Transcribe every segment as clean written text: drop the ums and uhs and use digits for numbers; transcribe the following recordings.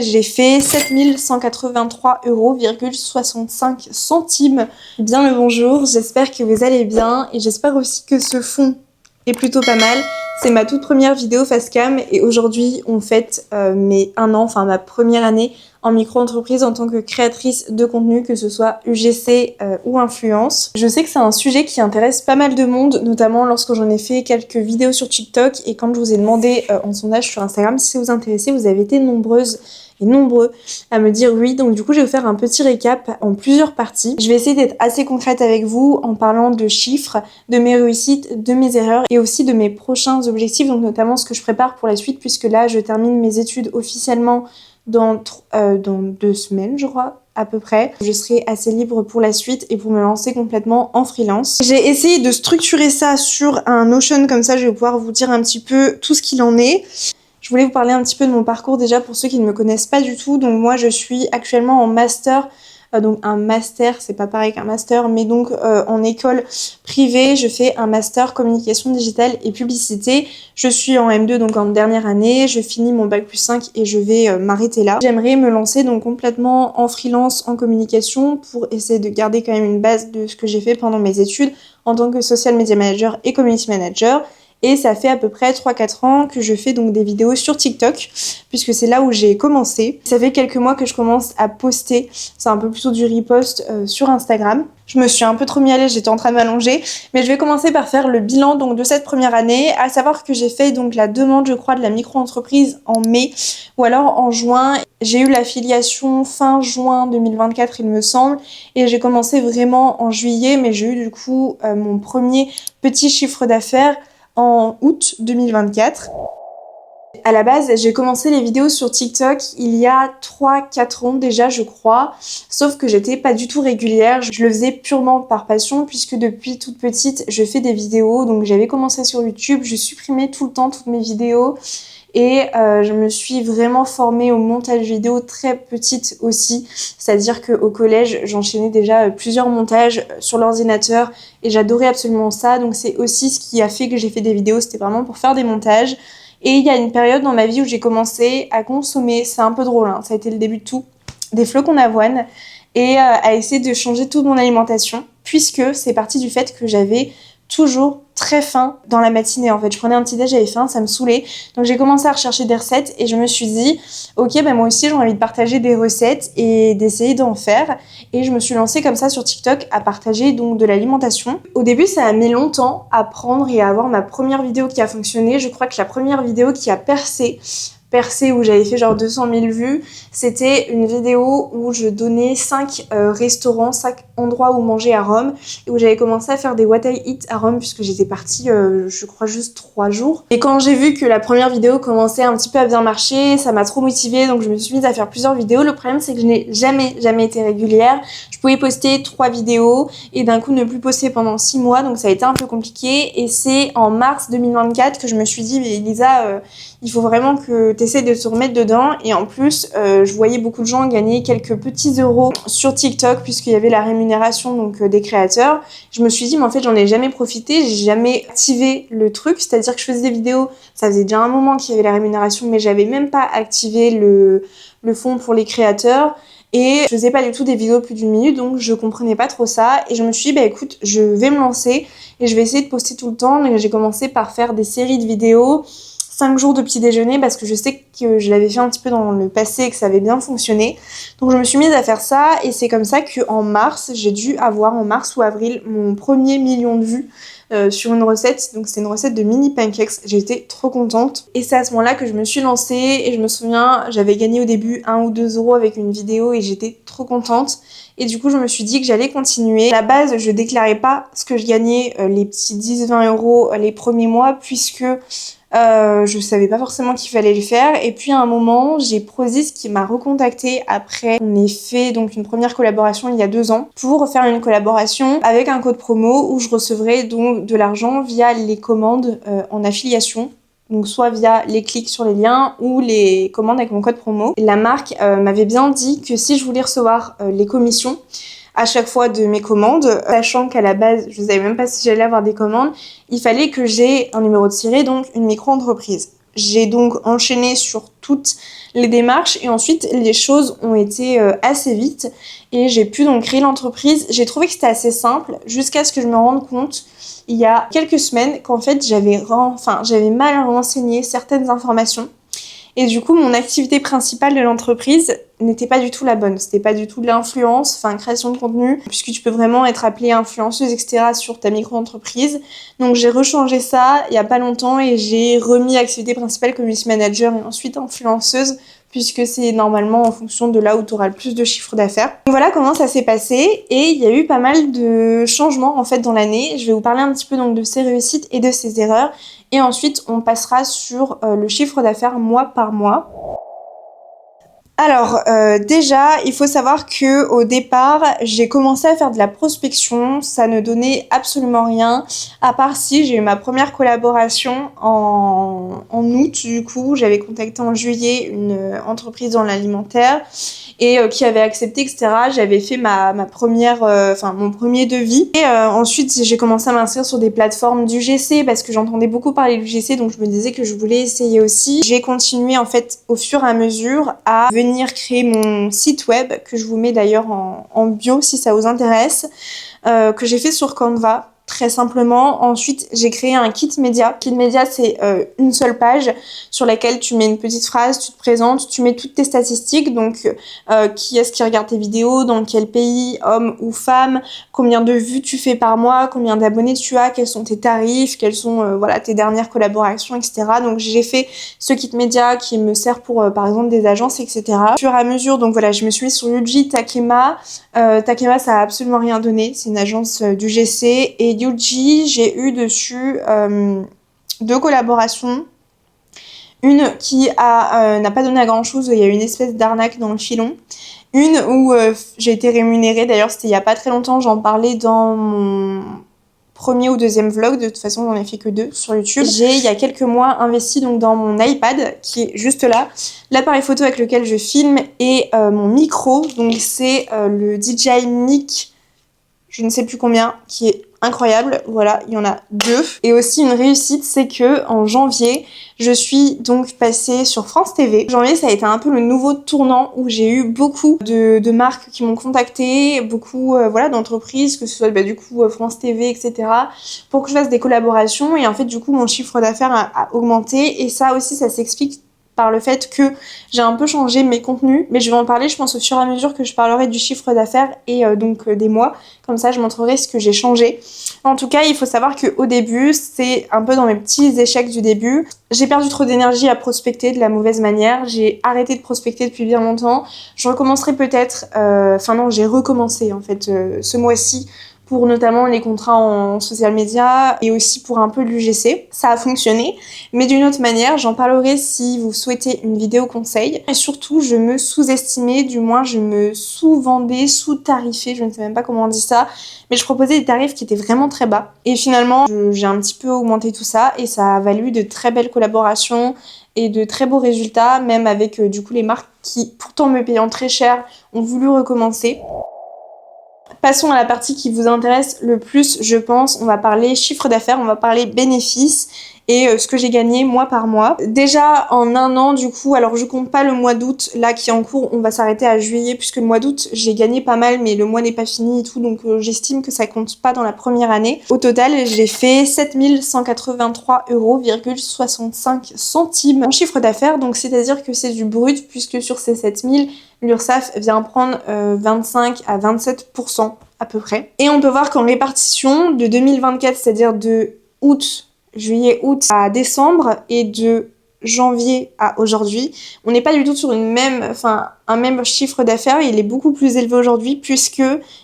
J'ai fait 7183,65 €. Bien le bonjour, j'espère que vous allez bien et j'espère aussi que ce fond est plutôt pas mal. C'est ma toute première vidéo facecam et aujourd'hui on fête mes 1 an, enfin ma première année en micro-entreprise en tant que créatrice de contenu, que ce soit UGC ou influence. Je sais que c'est un sujet qui intéresse pas mal de monde, notamment lorsque j'en ai fait quelques vidéos sur TikTok et quand je vous ai demandé en sondage sur Instagram si ça vous intéressait, vous avez été nombreuses et nombreux à me dire oui. Donc du coup je vais vous faire un petit récap en plusieurs parties. Je vais essayer d'être assez concrète avec vous en parlant de chiffres, de mes réussites, de mes erreurs et aussi de mes prochains objectifs, donc notamment ce que je prépare pour la suite, puisque là je termine mes études officiellement dans 2 semaines je crois à peu près. Je serai assez libre pour la suite et pour me lancer complètement en freelance. J'ai essayé de structurer ça sur un Notion, comme ça je vais pouvoir vous dire un petit peu tout ce qu'il en est. Je voulais vous parler un petit peu de mon parcours déjà pour ceux qui ne me connaissent pas du tout. Donc moi je suis actuellement en master, donc un master, c'est pas pareil qu'un master, mais donc en école privée, je fais un master communication digitale et publicité. Je suis en M2, donc en dernière année, je finis mon bac+5 et je vais m'arrêter là. J'aimerais me lancer donc complètement en freelance en communication pour essayer de garder quand même une base de ce que j'ai fait pendant mes études en tant que social media manager et community manager. Et ça fait à peu près 3-4 ans que je fais donc des vidéos sur TikTok, puisque c'est là où j'ai commencé. Ça fait quelques mois que je commence à poster, c'est un peu plutôt du repost sur Instagram. Je me suis un peu trop mis à l'aise, j'étais en train de m'allonger, mais je vais commencer par faire le bilan donc de cette première année, à savoir que j'ai fait donc la demande, je crois, de la micro-entreprise en mai, ou alors en juin. J'ai eu l'affiliation fin juin 2024, il me semble, et j'ai commencé vraiment en juillet, mais j'ai eu du coup mon premier petit chiffre d'affaires en août 2024. À la base, j'ai commencé les vidéos sur TikTok il y a 3-4 ans déjà, je crois. Sauf que j'étais pas du tout régulière. Je le faisais purement par passion puisque depuis toute petite, je fais des vidéos. Donc j'avais commencé sur YouTube, je supprimais tout le temps toutes mes vidéos. Et je me suis vraiment formée au montage vidéo très petite aussi. C'est-à-dire qu'au collège, j'enchaînais déjà plusieurs montages sur l'ordinateur et j'adorais absolument ça. Donc c'est aussi ce qui a fait que j'ai fait des vidéos, c'était vraiment pour faire des montages. Et il y a une période dans ma vie où j'ai commencé à consommer, c'est un peu drôle, hein, ça a été le début de tout, des flocons d'avoine et à essayer de changer toute mon alimentation, puisque c'est parti du fait que j'avais toujours très faim dans la matinée. En fait, je prenais un petit déj, j'avais faim, ça me saoulait. Donc j'ai commencé à rechercher des recettes et je me suis dit ok, bah moi aussi j'ai envie de partager des recettes et d'essayer d'en faire. Et je me suis lancée comme ça sur TikTok à partager donc de l'alimentation. Au début, ça a mis longtemps à prendre et à avoir ma première vidéo qui a fonctionné. Je crois que la première vidéo qui a percé où j'avais fait genre 200 000 vues, c'était une vidéo où je donnais 5 restaurants, 5 endroits où manger à Rome et où j'avais commencé à faire des what I eat à Rome puisque j'étais partie je crois juste 3 jours. Et quand j'ai vu que la première vidéo commençait un petit peu à bien marcher, ça m'a trop motivée, donc je me suis mise à faire plusieurs vidéos. Le problème c'est que je n'ai jamais été régulière. Je pouvais poster 3 vidéos et d'un coup ne plus poster pendant 6 mois, donc ça a été un peu compliqué. Et c'est en mars 2024 que je me suis dit mais Elisa, il faut vraiment que tu essaies de te remettre dedans. Et en plus, je voyais beaucoup de gens gagner quelques petits euros sur TikTok puisqu'il y avait la rémunération donc des créateurs. Je me suis dit, mais en fait, j'en ai jamais profité, j'ai jamais activé le truc. C'est-à-dire que je faisais des vidéos, ça faisait déjà un moment qu'il y avait la rémunération, mais j'avais même pas activé le fonds pour les créateurs. Et je faisais pas du tout des vidéos plus d'1 minute, donc je comprenais pas trop ça. Et je me suis dit, bah écoute, je vais me lancer et je vais essayer de poster tout le temps. Donc j'ai commencé par faire des séries de vidéos, 5 jours de petit déjeuner parce que je sais que je l'avais fait un petit peu dans le passé et que ça avait bien fonctionné. Donc je me suis mise à faire ça et c'est comme ça qu'en mars, j'ai dû avoir en mars ou avril mon premier million de vues sur une recette. Donc c'est une recette de mini pancakes. J'ai été trop contente et c'est à ce moment-là que je me suis lancée et je me souviens, j'avais gagné au début 1 ou 2 euros avec une vidéo et j'étais trop contente. Et du coup, je me suis dit que j'allais continuer. À la base, je déclarais pas ce que je gagnais, les petits 10-20 euros les premiers mois puisque je savais pas forcément qu'il fallait le faire. Et puis à un moment, j'ai Prozis qui m'a recontacté après. On ait fait donc une première collaboration il y a 2 ans pour faire une collaboration avec un code promo où je recevrais donc de l'argent via les commandes en affiliation. Donc soit via les clics sur les liens ou les commandes avec mon code promo. Et la marque m'avait bien dit que si je voulais recevoir les commissions à chaque fois de mes commandes, sachant qu'à la base, je ne savais même pas si j'allais avoir des commandes, il fallait que j'ai un numéro de tiré, donc une micro-entreprise. J'ai donc enchaîné sur toutes les démarches et ensuite les choses ont été assez vite et j'ai pu donc créer l'entreprise. J'ai trouvé que c'était assez simple jusqu'à ce que je me rende compte il y a quelques semaines qu'en fait j'avais mal renseigné certaines informations. Et du coup, mon activité principale de l'entreprise n'était pas du tout la bonne. C'était pas du tout de l'influence, création de contenu, puisque tu peux vraiment être appelée influenceuse, etc. sur ta micro-entreprise. Donc j'ai rechangé ça il y a pas longtemps et j'ai remis activité principale community manager et ensuite influenceuse, puisque c'est normalement en fonction de là où tu auras le plus de chiffre d'affaires. Donc voilà comment ça s'est passé et il y a eu pas mal de changements en fait dans l'année. Je vais vous parler un petit peu donc de ces réussites et de ces erreurs et ensuite on passera sur le chiffre d'affaires mois par mois. Alors déjà, il faut savoir que au départ, j'ai commencé à faire de la prospection, ça ne donnait absolument rien, à part si j'ai eu ma première collaboration en août, du coup, j'avais contacté en juillet une entreprise dans l'alimentaire et qui avait accepté, etc. J'avais fait ma première, mon premier devis et ensuite j'ai commencé à m'inscrire sur des plateformes d'UGC parce que j'entendais beaucoup parler d'UGC, donc je me disais que je voulais essayer aussi. J'ai continué en fait au fur et à mesure à venir créer mon site web, que je vous mets d'ailleurs en bio si ça vous intéresse, que j'ai fait sur Canva. Très simplement. Ensuite, j'ai créé un kit média. Kit média, c'est une seule page sur laquelle tu mets une petite phrase, tu te présentes, tu mets toutes tes statistiques, donc qui est-ce qui regarde tes vidéos, dans quel pays, homme ou femme, combien de vues tu fais par mois, combien d'abonnés tu as, quels sont tes tarifs, quelles sont tes dernières collaborations, etc. Donc j'ai fait ce kit média qui me sert pour par exemple des agences, etc. Au fur et à mesure, donc voilà, je me suis mise sur Yuji, Takema. Takema, ça a absolument rien donné, c'est une agence du GC. Et Yuji, j'ai eu dessus 2 collaborations. Une qui n'a pas donné à grand chose, il y a eu une espèce d'arnaque dans le filon. Une où j'ai été rémunérée, d'ailleurs c'était il y a pas très longtemps, j'en parlais dans mon premier ou deuxième vlog, de toute façon j'en ai fait que 2 sur YouTube. J'ai il y a quelques mois investi donc dans mon iPad qui est juste là, l'appareil photo avec lequel je filme et mon micro, donc c'est le DJI Mic, je ne sais plus combien, qui est incroyable. Voilà, il y en a 2. Et aussi une réussite, c'est que en janvier, je suis donc passée sur France TV. Janvier, ça a été un peu le nouveau tournant où j'ai eu beaucoup de marques qui m'ont contacté, beaucoup d'entreprises, que ce soit du coup France TV, etc. pour que je fasse des collaborations. Et en fait, du coup, mon chiffre d'affaires a augmenté. Et ça aussi, ça s'explique par le fait que j'ai un peu changé mes contenus, mais je vais en parler, je pense, au fur et à mesure que je parlerai du chiffre d'affaires et des mois. Comme ça, je montrerai ce que j'ai changé. En tout cas, il faut savoir qu'au début, c'est un peu dans mes petits échecs du début. J'ai perdu trop d'énergie à prospecter de la mauvaise manière. J'ai arrêté de prospecter depuis bien longtemps. Je recommencerai peut-être... j'ai recommencé en fait ce mois-ci pour notamment les contrats en social media et aussi pour un peu de l'UGC. Ça a fonctionné, mais d'une autre manière, j'en parlerai si vous souhaitez une vidéo conseil. Et surtout, je me sous-estimais, du moins je me sous-vendais, sous-tarifais, je ne sais même pas comment on dit ça, mais je proposais des tarifs qui étaient vraiment très bas. Et finalement, j'ai un petit peu augmenté tout ça et ça a valu de très belles collaborations et de très beaux résultats, même avec du coup les marques qui, pourtant me payant très cher, ont voulu recommencer. Passons à la partie qui vous intéresse le plus, je pense. On va parler chiffre d'affaires, on va parler bénéfices et ce que j'ai gagné mois par mois. Déjà en un an du coup, alors je compte pas le mois d'août là qui est en cours, on va s'arrêter à juillet puisque le mois d'août j'ai gagné pas mal mais le mois n'est pas fini et tout, donc j'estime que ça compte pas dans la première année. Au total j'ai fait 7183,65 € en chiffre d'affaires, donc c'est-à-dire que c'est du brut puisque sur ces 7000, l'URSSAF vient prendre 25 à 27% à peu près. Et on peut voir qu'en répartition de 2024, c'est-à-dire de juillet-août à décembre et de janvier à aujourd'hui, on n'est pas du tout sur un même chiffre d'affaires. Il est beaucoup plus élevé aujourd'hui puisque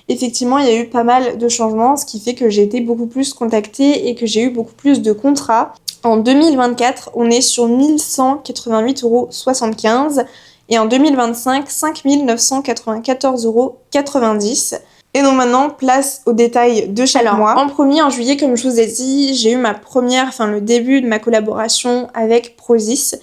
effectivement il y a eu pas mal de changements, ce qui fait que j'ai été beaucoup plus contactée et que j'ai eu beaucoup plus de contrats. En 2024, on est sur 1188,75 € et en 2025, 5994,90 €. Et donc maintenant, place au détail de chaque mois. En premier, en juillet, comme je vous ai dit, j'ai eu le début de ma collaboration avec Prozis,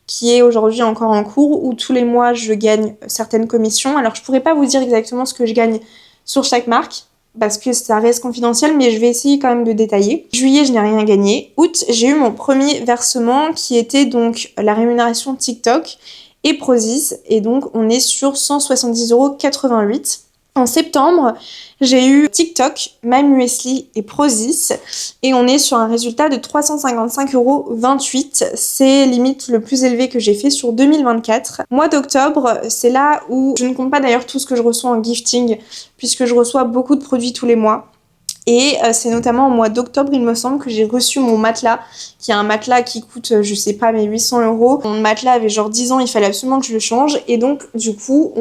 qui est aujourd'hui encore en cours, où tous les mois, je gagne certaines commissions. Alors, je pourrais pas vous dire exactement ce que je gagne sur chaque marque, parce que ça reste confidentiel, mais je vais essayer quand même de détailler. Juillet, je n'ai rien gagné. Août, j'ai eu mon premier versement qui était donc la rémunération TikTok et Prozis, et donc on est sur 170,88 €. En septembre, j'ai eu TikTok, MyMuesli et Prozis et on est sur un résultat de 355,28 €. C'est limite le plus élevé que j'ai fait sur 2024. Mois d'octobre, c'est là où je ne compte pas d'ailleurs tout ce que je reçois en gifting puisque je reçois beaucoup de produits tous les mois. Et c'est notamment au mois d'octobre, il me semble, que j'ai reçu mon matelas, qui est un matelas qui coûte, je sais pas, mais 800 €. Mon matelas avait genre 10 ans, il fallait absolument que je le change. Et donc, du coup,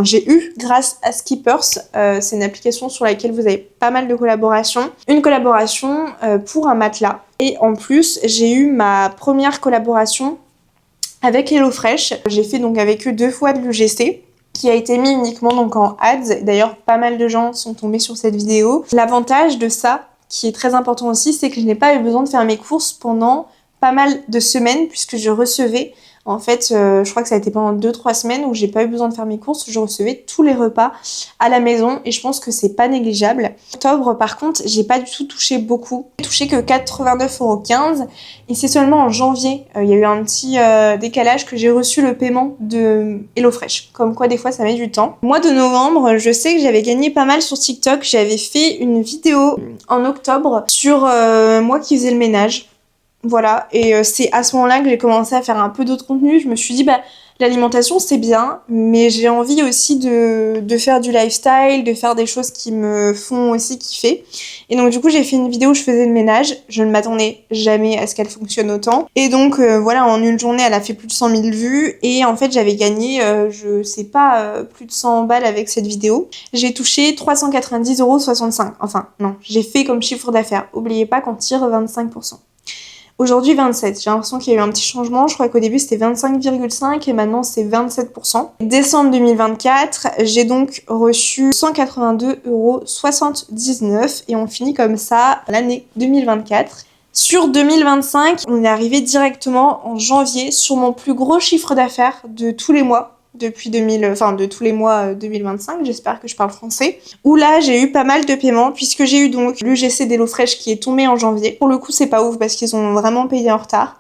j'ai eu, grâce à Skippers, c'est une application sur laquelle vous avez pas mal de collaborations, une collaboration pour un matelas. Et en plus, j'ai eu ma première collaboration avec HelloFresh. J'ai fait donc avec eux 2 fois de l'UGC, qui a été mis uniquement donc en ads. D'ailleurs, pas mal de gens sont tombés sur cette vidéo. L'avantage de ça, qui est très important aussi, c'est que je n'ai pas eu besoin de faire mes courses pendant pas mal de semaines, puisque je recevais, en fait, je crois que ça a été pendant 2-3 semaines où j'ai pas eu besoin de faire mes courses, je recevais tous les repas à la maison et je pense que c'est pas négligeable. Octobre, par contre, j'ai pas du tout touché beaucoup. J'ai touché que 89,15 € et c'est seulement en janvier, il y a eu un petit décalage que j'ai reçu le paiement de HelloFresh. Comme quoi, des fois, ça met du temps. Mois de novembre, je sais que j'avais gagné pas mal sur TikTok. J'avais fait une vidéo en octobre sur moi qui faisais le ménage. Voilà, et c'est à ce moment-là que j'ai commencé à faire un peu d'autres contenus. Je me suis dit, l'alimentation c'est bien, mais j'ai envie aussi de faire du lifestyle, de faire des choses qui me font aussi kiffer. Et donc du coup, j'ai fait une vidéo où je faisais le ménage. Je ne m'attendais jamais à ce qu'elle fonctionne autant. Et donc voilà, en une journée, elle a fait plus de 100 000 vues. Et en fait, j'avais gagné, je sais pas, plus de 100 balles avec cette vidéo. J'ai touché 390,65 €. Enfin, non, j'ai fait comme chiffre d'affaires. Oubliez pas qu'on tire 25%. Aujourd'hui, 27. J'ai l'impression qu'il y a eu un petit changement. Je crois qu'au début, c'était 25,5 et maintenant, c'est 27%. Décembre 2024, j'ai donc reçu 182,79 € et on finit comme ça l'année 2024. Sur 2025, on est arrivé directement en janvier sur mon plus gros chiffre d'affaires de tous les mois. De tous les mois 2025, j'espère que je parle français, où là j'ai eu pas mal de paiements puisque j'ai eu donc l'UGC d'HelloFresh qui est tombé en janvier. Pour le coup c'est pas ouf parce qu'ils ont vraiment payé en retard.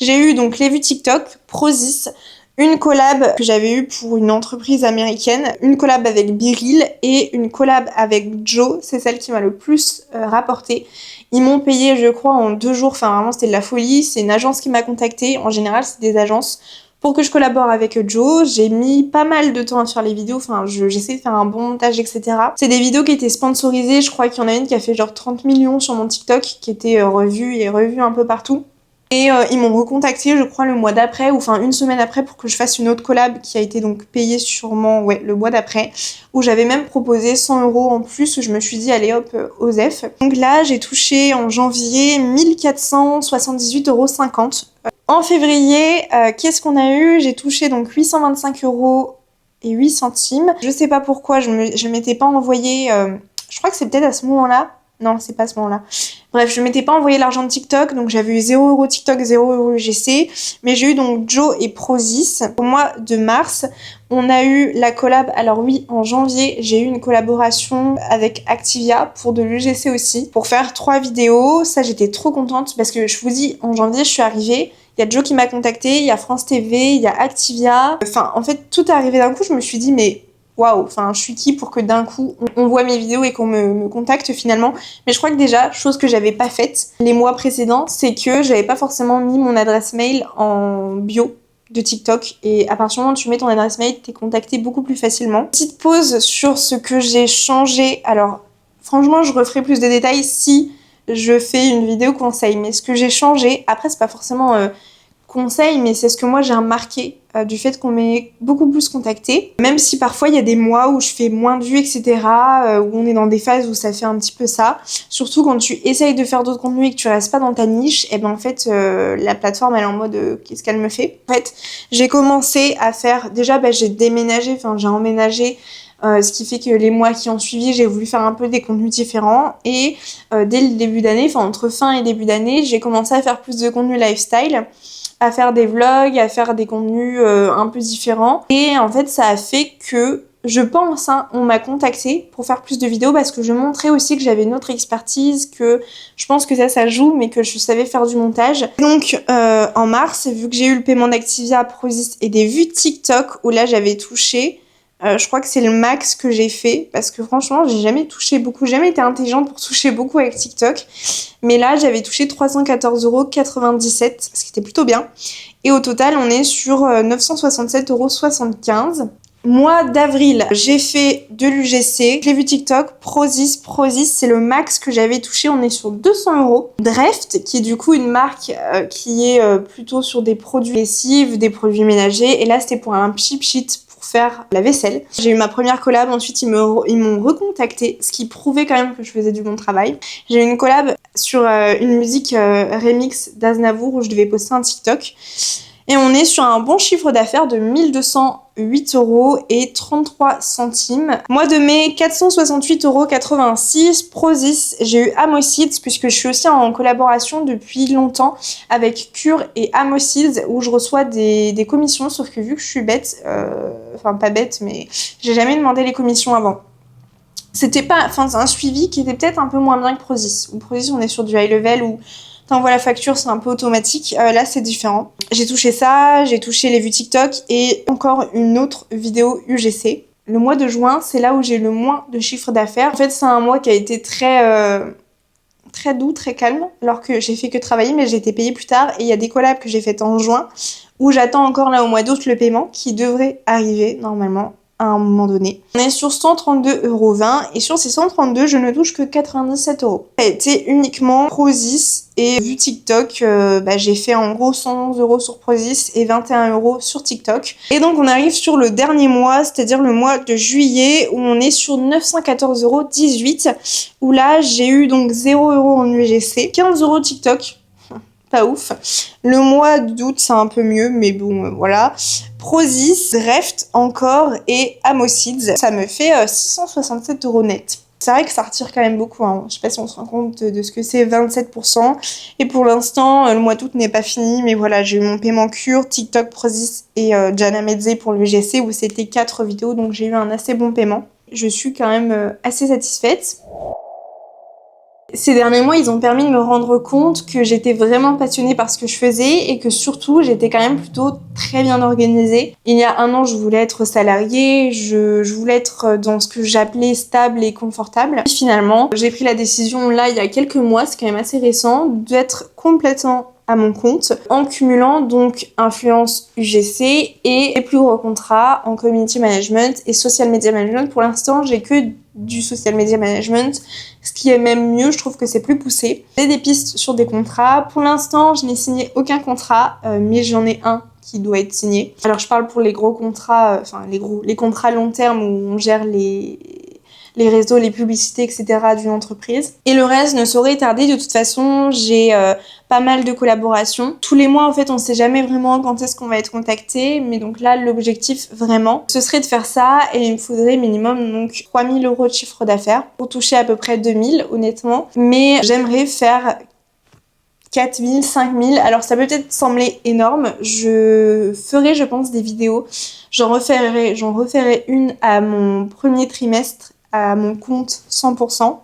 J'ai eu donc les vues TikTok, Prozis, une collab que j'avais eue pour une entreprise américaine, une collab avec Biril et une collab avec Joe, c'est celle qui m'a le plus rapporté. Ils m'ont payé je crois en 2 jours, enfin vraiment c'était de la folie, c'est une agence qui m'a contactée, en général c'est des agences. Pour que je collabore avec Joe, j'ai mis pas mal de temps à faire les vidéos, enfin j'essaie de faire un bon montage, etc. C'est des vidéos qui étaient sponsorisées, je crois qu'il y en a une qui a fait genre 30 millions sur mon TikTok, qui était revue et revue un peu partout. Et ils m'ont recontacté, je crois, le mois d'après, ou enfin une semaine après, pour que je fasse une autre collab qui a été donc payée sûrement, le mois d'après, où j'avais même proposé 100 € en plus, où je me suis dit, allez hop, osef. Donc là, j'ai touché en janvier 1478,50 €. En février, qu'est-ce qu'on a eu? J'ai touché donc 825,08 €. Je sais pas pourquoi, je m'étais pas envoyé, je crois que c'est peut-être à ce moment-là. Non, c'est pas à ce moment-là. Bref, je m'étais pas envoyé l'argent de TikTok, donc j'avais eu 0 € TikTok, 0 € UGC. Mais j'ai eu donc Joe et Prozis. Au mois de mars, on a eu la collab. Alors oui, en janvier, j'ai eu une collaboration avec Activia pour de l'UGC aussi, pour faire 3 vidéos. Ça, j'étais trop contente parce que je vous dis, en janvier, je suis arrivée. Il y a Joe qui m'a contacté, il y a France TV, il y a Activia. Enfin, en fait, tout est arrivé d'un coup. Je me suis dit, mais waouh, enfin, je suis qui pour que d'un coup, on voit mes vidéos et qu'on me contacte finalement. Mais je crois que déjà, chose que j'avais pas faite les mois précédents, c'est que j'avais pas forcément mis mon adresse mail en bio de TikTok. Et à partir du moment où tu mets ton adresse mail, t'es contacté beaucoup plus facilement. Petite pause sur ce que j'ai changé. Alors, franchement, je referai plus de détails si je fais une vidéo conseil. Mais ce que j'ai changé, après, c'est pas forcément conseil, mais c'est ce que moi j'ai remarqué du fait qu'on m'ait beaucoup plus contacté. Même si parfois il y a des mois où je fais moins de vues, etc., où on est dans des phases où ça fait un petit peu ça. Surtout quand tu essayes de faire d'autres contenus et que tu restes pas dans ta niche, et ben en fait la plateforme elle est en mode qu'est-ce qu'elle me fait. En fait, j'ai commencé à faire, déjà j'ai déménagé, enfin j'ai emménagé. Ce qui fait que les mois qui ont suivi, j'ai voulu faire un peu des contenus différents. Et dès le début d'année, enfin entre fin et début d'année, j'ai commencé à faire plus de contenu lifestyle, à faire des vlogs, à faire des contenus un peu différents. Et en fait, ça a fait que je pense, hein, on m'a contacté pour faire plus de vidéos parce que je montrais aussi que j'avais une autre expertise, que je pense que ça joue, mais que je savais faire du montage. Donc en mars, vu que j'ai eu le paiement d'Activia, Prozis et des vues TikTok, où là j'avais touché, je crois que c'est le max que j'ai fait, parce que franchement j'ai jamais touché beaucoup, jamais été intelligente pour toucher beaucoup avec TikTok, mais là j'avais touché 314,97 €, ce qui était plutôt bien. Et au total, on est sur 967,75 €. Mois d'avril, j'ai fait de l'UGC, j'ai vu TikTok, Prozis, c'est le max que j'avais touché, on est sur 200 €. Dreft, qui est du coup une marque qui est plutôt sur des produits lessives, des produits ménagers, et là c'était pour un cheap sheet pour faire la vaisselle. J'ai eu ma première collab, ensuite ils m'ont recontacté, ce qui prouvait quand même que je faisais du bon travail. J'ai eu une collab sur une musique remix d'Aznavour où je devais poster un TikTok. Et on est sur un bon chiffre d'affaires de 1 208,33 €. Mois de mai, 468,86 €. Prozis, j'ai eu Amosids, puisque je suis aussi en collaboration depuis longtemps avec Cure et Amosids, où je reçois des commissions, sauf que vu que je suis bête, enfin pas bête, mais j'ai jamais demandé les commissions avant. C'était pas, enfin c'est un suivi qui était peut-être un peu moins bien que Prozis. Ou Prozis, on est sur du high level où t'envoies la facture, c'est un peu automatique. Là, c'est différent. J'ai touché ça, j'ai touché les vues TikTok et encore une autre vidéo UGC. Le mois de juin, c'est là où j'ai le moins de chiffre d'affaires. En fait, c'est un mois qui a été très doux, très calme, alors que j'ai fait que travailler, mais j'ai été payée plus tard. Et il y a des collabs que j'ai faites en juin, où j'attends encore là au mois d'août le paiement, qui devrait arriver normalement à un moment donné. On est sur 132,20 € et sur ces 132, je ne touche que 97 €. Ça a été uniquement Prozis et vu TikTok, j'ai fait en gros 111 € sur Prozis et 21 € sur TikTok. Et donc on arrive sur le dernier mois, c'est-à-dire le mois de juillet, où on est sur 914,18 €, où là j'ai eu donc 0 € en UGC, 15 € TikTok. Pas ouf. Le mois d'août, c'est un peu mieux, mais bon, voilà. Prozis, Dreft encore et Amosids, ça me fait 667 € net. C'est vrai que ça retire quand même beaucoup, hein. Je sais pas si on se rend compte de ce que c'est, 27%. Et pour l'instant, le mois d'août n'est pas fini, mais voilà, j'ai eu mon paiement Cure, TikTok, Prozis et Jana Medze pour le GC, où c'était 4 vidéos, donc j'ai eu un assez bon paiement. Je suis quand même assez satisfaite. Ces derniers mois, ils ont permis de me rendre compte que j'étais vraiment passionnée par ce que je faisais et que surtout, j'étais quand même plutôt très bien organisée. Il y a un an, je voulais être salariée, je voulais être dans ce que j'appelais stable et confortable. Et finalement, j'ai pris la décision là, il y a quelques mois, c'est quand même assez récent, d'être complètement à mon compte en cumulant donc influence UGC et les plus gros contrats en community management et social media management. Pour l'instant, j'ai que du social media management, ce qui est même mieux, je trouve que c'est plus poussé. J'ai des pistes sur des contrats. Pour l'instant, je n'ai signé aucun contrat, mais j'en ai un qui doit être signé. Alors je parle pour les gros contrats, les contrats long terme où on gère les réseaux, les publicités, etc. d'une entreprise. Et le reste ne saurait tarder. De toute façon, j'ai pas mal de collaborations. Tous les mois, en fait, on sait jamais vraiment quand est-ce qu'on va être contacté. Mais donc là, l'objectif, vraiment, ce serait de faire ça. Et il me faudrait minimum donc 3 000 € de chiffre d'affaires pour toucher à peu près 2 000, honnêtement. Mais j'aimerais faire 4 000, 5 000. Alors ça peut peut-être sembler énorme. Je ferai, je pense, des vidéos. J'en referai une à mon premier trimestre, à mon compte 100%,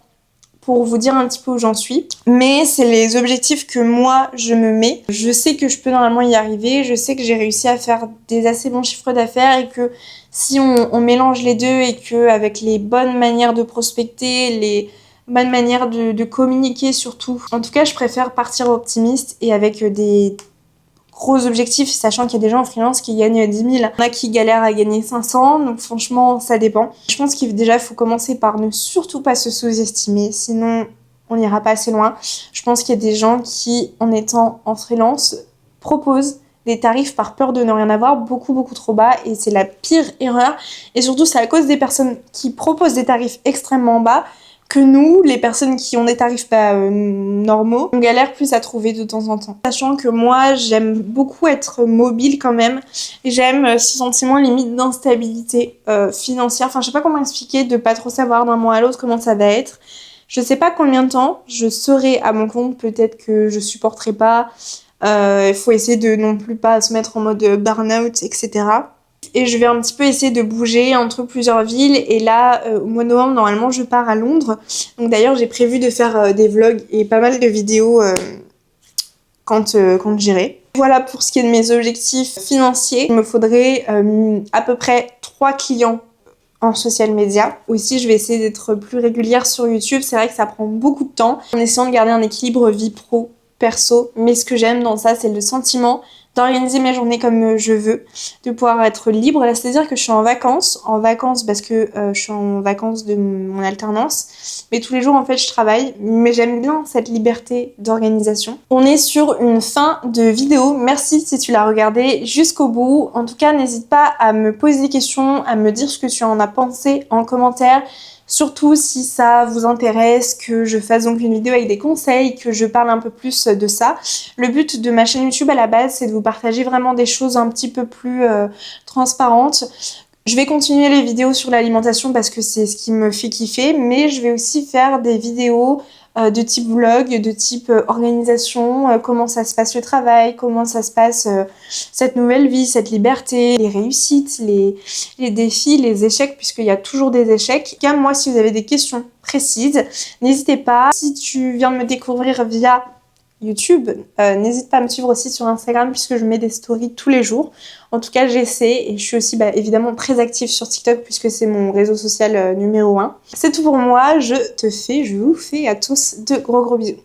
pour vous dire un petit peu où j'en suis. Mais c'est les objectifs que moi, je me mets. Je sais que je peux normalement y arriver. Je sais que j'ai réussi à faire des assez bons chiffres d'affaires et que si on mélange les deux et que avec les bonnes manières de prospecter, les bonne manière de communiquer surtout. En tout cas, je préfère partir optimiste et avec des gros objectifs, sachant qu'il y a des gens en freelance qui gagnent 10 000. Il y en a qui galèrent à gagner 500, donc franchement, ça dépend. Je pense qu'il faut commencer par ne surtout pas se sous-estimer, sinon on n'ira pas assez loin. Je pense qu'il y a des gens qui, en étant en freelance, proposent des tarifs par peur de ne rien avoir beaucoup trop bas et c'est la pire erreur. Et surtout, c'est à cause des personnes qui proposent des tarifs extrêmement bas que nous, les personnes qui ont des tarifs normaux, on galère plus à trouver de temps en temps. Sachant que moi, j'aime beaucoup être mobile quand même. J'aime ce sentiment limite d'instabilité financière. Enfin, je sais pas comment expliquer, de pas trop savoir d'un mois à l'autre comment ça va être. Je sais pas combien de temps je serai à mon compte. Peut-être que je supporterai pas. Il faut essayer de non plus pas se mettre en mode burn-out, etc. vite et je vais un petit peu essayer de bouger entre plusieurs villes. Et là, au mois de novembre, normalement, je pars à Londres. Donc d'ailleurs, j'ai prévu de faire des vlogs et pas mal de vidéos quand j'irai. Voilà pour ce qui est de mes objectifs financiers. Il me faudrait à peu près 3 clients en social media. Aussi, je vais essayer d'être plus régulière sur YouTube. C'est vrai que ça prend beaucoup de temps en essayant de garder un équilibre vie pro, perso. Mais ce que j'aime dans ça, c'est le sentiment d'organiser mes journées comme je veux, de pouvoir être libre. Là, c'est-à-dire que je suis en vacances parce que je suis en vacances de mon alternance. Mais tous les jours, en fait, je travaille. Mais j'aime bien cette liberté d'organisation. On est sur une fin de vidéo. Merci si tu l'as regardé jusqu'au bout. En tout cas, n'hésite pas à me poser des questions, à me dire ce que tu en as pensé en commentaire. Surtout si ça vous intéresse, que je fasse donc une vidéo avec des conseils, que je parle un peu plus de ça. Le but de ma chaîne YouTube à la base, c'est de vous partager vraiment des choses un petit peu plus transparentes. Je vais continuer les vidéos sur l'alimentation parce que c'est ce qui me fait kiffer, mais je vais aussi faire des vidéos de type vlog, de type organisation, comment ça se passe le travail, comment ça se passe cette nouvelle vie, cette liberté, les réussites, les défis, les échecs, puisqu'il y a toujours des échecs. En tout cas, moi, si vous avez des questions précises, n'hésitez pas. Si tu viens de me découvrir via YouTube, n'hésite pas à me suivre aussi sur Instagram puisque je mets des stories tous les jours. En tout cas, j'essaie et je suis aussi évidemment très active sur TikTok puisque c'est mon réseau social numéro 1. C'est tout pour moi, je vous fais à tous de gros bisous.